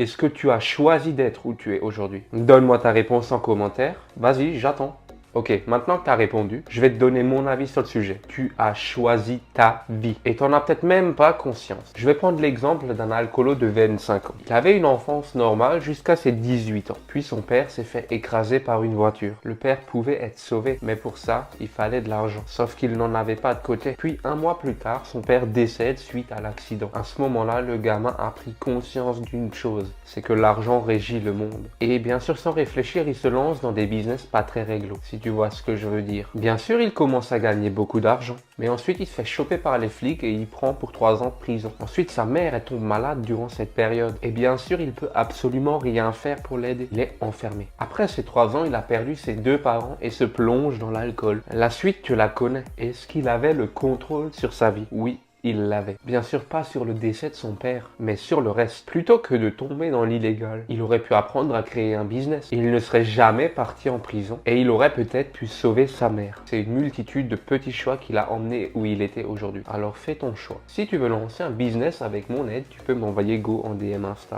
Est-ce que tu as choisi d'être où tu es aujourd'hui? Donne-moi ta réponse en commentaire. Vas-y, j'attends. Ok, maintenant que tu as répondu, je vais te donner mon avis sur le sujet. Tu as choisi ta vie et tu n'en as peut-être même pas conscience. Je vais prendre l'exemple d'un alcoolo de 25 ans. Il avait une enfance normale jusqu'à ses 18 ans. Puis son père s'est fait écraser par une voiture. Le père pouvait être sauvé, mais pour ça, il fallait de l'argent. Sauf qu'il n'en avait pas de côté. Puis un mois plus tard, son père décède suite à l'accident. À ce moment-là, le gamin a pris conscience d'une chose, c'est que l'argent régit le monde. Et bien sûr, sans réfléchir, il se lance dans des business pas très réglo. Si tu vois ce que je veux dire. Bien sûr, il commence à gagner beaucoup d'argent, mais ensuite il se fait choper par les flics et il prend pour 3 ans de prison. Ensuite, sa mère elle tombe malade durant cette période. Et bien sûr, il peut absolument rien faire pour l'aider. Il est enfermé. Après ces 3 ans, il a perdu ses 2 parents et se plonge dans l'alcool. La suite, tu la connais. Est-ce qu'il avait le contrôle sur sa vie? Oui. Il l'avait. Bien sûr pas sur le décès de son père, mais sur le reste. Plutôt que de tomber dans l'illégal, il aurait pu apprendre à créer un business. Il ne serait jamais parti en prison et il aurait peut-être pu sauver sa mère. C'est une multitude de petits choix qui l'a emmené où il était aujourd'hui. Alors fais ton choix. Si tu veux lancer un business avec mon aide, tu peux m'envoyer go en DM Insta.